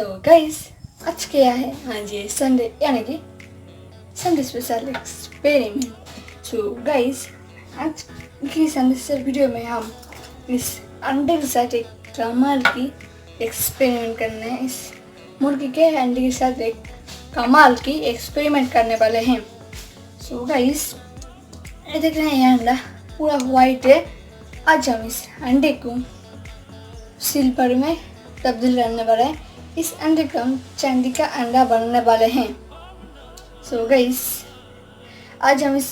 तो गाइस आज क्या है, हाँ जी संडे यानी कि Sunday special experiment. So guys आज की संडे स्पेशल वीडियो में हम इस अंडे के साथ एक कमाल की एक्सपेरिमेंट करने हैं। इस मुर्गी के अंडे के साथ एक कमाल की एक्सपेरिमेंट करने वाले हैं। सो गाइस ये देख रहे हैं, ये अंडा पूरा वाइट है। आज हम इस अंडे को सिल्वर में तब्दील करने वाले हैं। इस अंडे को हम चांदी का अंडा बनाने वाले हैं। सो गाइस आज हम इस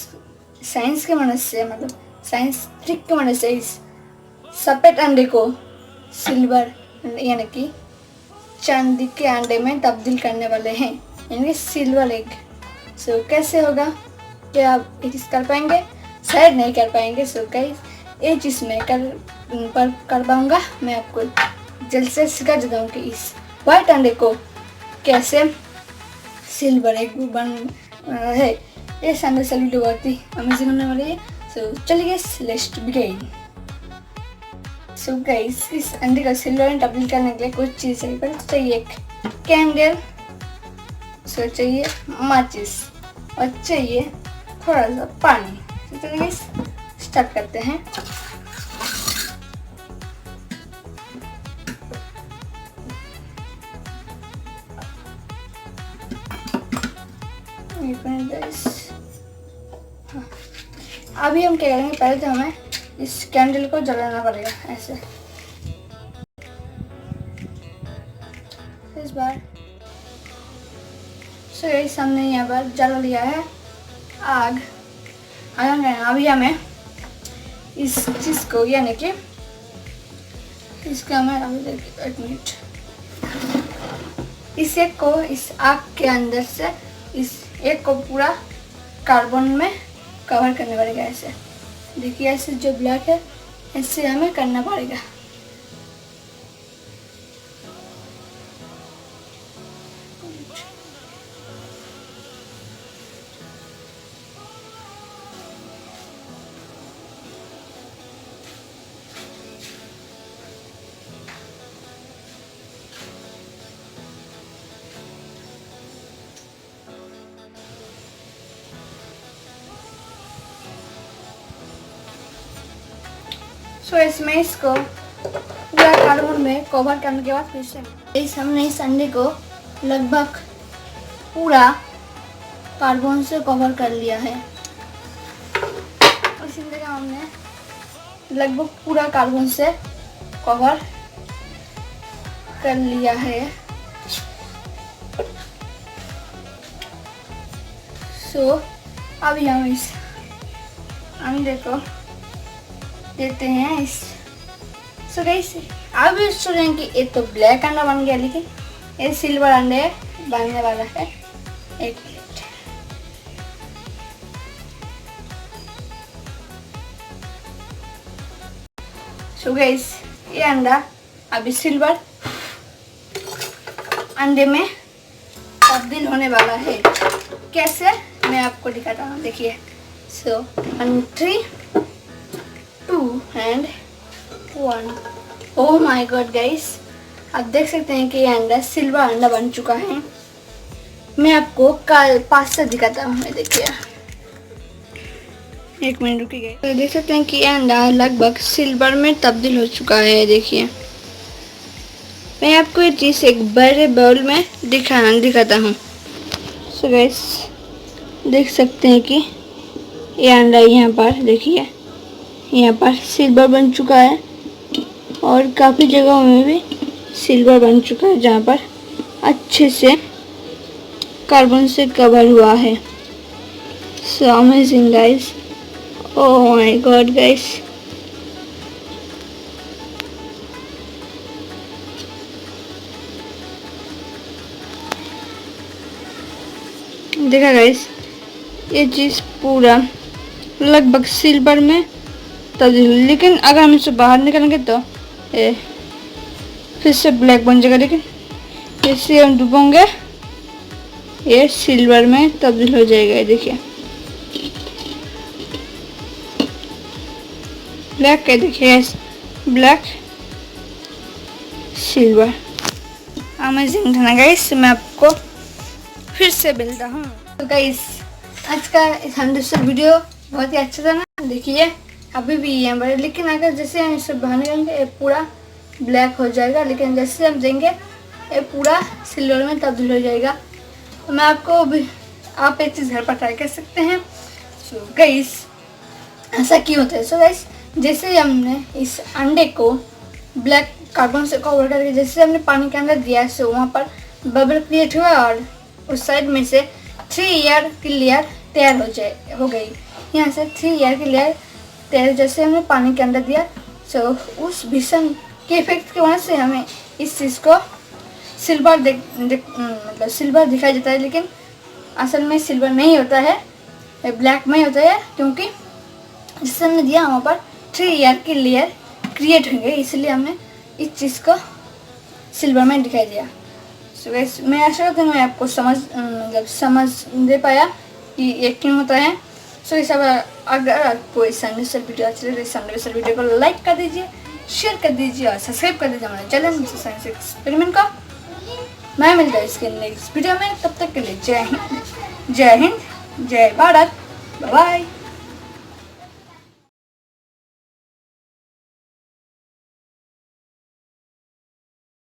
साइंस के मदद से, मतलब साइंस ट्रिक की मदद से, इस सफेद अंडे को सिल्वर यानी कि चांदी के अंडे में तब्दील करने वाले हैं, यानी कि सिल्वर एग। सो कैसे होगा, क्या आप ये चीज़ कर पाएंगे? शायद नहीं कर पाएंगे। सो गाइस ये चीज़ मैं कर पाऊँगा। मैं आपको जल्द से सिखा देता हूँ कि इस वाइट अंडे को कैसे सिल्वर एग बन रहा है। ये संडे स्पेशल वीडियो बहुत ही अमेजिंग होने वाली है। सो चलिए लेट्स बिगिन। सो गाइस इस अंडे का सिल्वर में तब्दील करने के लिए कुछ चीज़ चाहिए। पहले चाहिए एक कैंडल, उसको चाहिए माचिस और चाहिए थोड़ा सा पानी। तो चलिए स्टार्ट करते हैं। हाँ। अभी हम क्या करेंगे, पहले तो हमें इस कैंडल को जलाना पड़ेगा ऐसे। इस बार हमने यहाँ पर जला लिया है आग। अभी हमें इस चीज़ को यानी कि इसका हमें अभी देखिए एक मिनट, इस एक को इस आग के अंदर से इस एक को पूरा कार्बन में कवर करने पड़ेगा। ऐसे देखिए, ऐसे जो ब्लैक है ऐसे हमें करना पड़ेगा। सो इसमें इसको पूरा कार्बन में कवर करने के बाद फिर से हमने इस अंडे को लगभग पूरा कार्बन से कवर कर लिया है। इसी तरह हमने लगभग पूरा कार्बन से कवर कर लिया है। सो अभी हम इस अंडे को देते हैं इस। सो गाइस आप भी सोचेंगे कि ये तो ब्लैक अंडा बन गया, लेकिन ये सिल्वर अंडे बनने वाला है। एक मिनट, सो गाइस ये अंडा अभी सिल्वर अंडे में तब्दील होने वाला है। कैसे मैं आपको दिखाता हूँ, देखिए। सो 3 2 and 1। Oh my God guys, आप देख सकते हैं कि ये अंडा सिल्वर अंडा बन चुका है। मैं आपको पास से दिखाता हूँ। देखिए एक मिनट रुकिए। तो देख सकते हैं कि ये अंडा लगभग सिल्वर में तब्दील हो चुका है। देखिए मैं आपको ये चीज़ एक बड़े बाउल में दिखाता हूँ। सो गाइस देख सकते हैं कि ये अंडा यहाँ पर देखिए, यहाँ पर सिल्वर बन चुका है और काफ़ी जगहों में भी सिल्वर बन चुका है जहाँ पर अच्छे से कार्बन से कवर हुआ है। So amazing guys, oh my God guys. देखा गाइस, ये चीज़ पूरा लगभग सिल्वर में तब्दील, लेकिन अगर हम इसे बाहर निकालेंगे तो ये फिर से ब्लैक बन जाएगा। लेकिन इससे हम डुबोंगे ये सिल्वर में तब्दील हो जाएगा। देखिए ब्लैक है, देखिए ब्लैक सिल्वर अमेजिंग था ना गाइस। मैं आपको फिर से मिलता हूँ। तो गाइस आज का इस 100 वीडियो बहुत ही अच्छा था ना। देखिए अभी भी ये है, लेकिन अगर जैसे हम इसे बाहर निकालेंगे ये पूरा ब्लैक हो जाएगा, लेकिन जैसे हम देंगे ये पूरा सिल्वर में तब्दील हो जाएगा। तो मैं आपको भी आप एक चीज़ घर पर ट्राई कर सकते हैं। सो गाइस ऐसा क्यों होता है? सो गाइस जैसे हमने इस अंडे को ब्लैक कार्बन से कवर करके जैसे हमने पानी के अंदर दिया, सो वहाँ पर बबल क्रिएट हुआ और उस साइड में से 3 लेयर की लेयर तैयार हो गई। यहाँ से 3 लेयर की लेयर तैयार जैसे हमने पानी के अंदर दिया। सो उस भीषण के इफेक्ट की वजह से हमें इस चीज़ को सिल्वर मतलब सिल्वर दिखाई देता है, लेकिन असल में सिल्वर नहीं होता है, ब्लैक में ही होता है, क्योंकि जिससे हमने दिया वहाँ पर 3 लेयर की लेयर क्रिएट हो गई, इसलिए हमने इस चीज़ को सिल्वर में दिखाई दिया। सो गाइस मैं आशा करती हूँ मैं आपको समझ दे पाया कि ये क्यों होता है। सो इस अगर आपको इस संडे वीडियो अच्छी लगे तो इस संडे वीडियो को लाइक कर दीजिए, शेयर कर दीजिए और सब्सक्राइब कर दीजिए हमारे चैनल साइंस एक्सपेरिमेंट का। मैं मिलता हूँ इसके नेक्स्ट वीडियो में, तब तक के लिए जय हिंद, जय भारत, बाय बाय।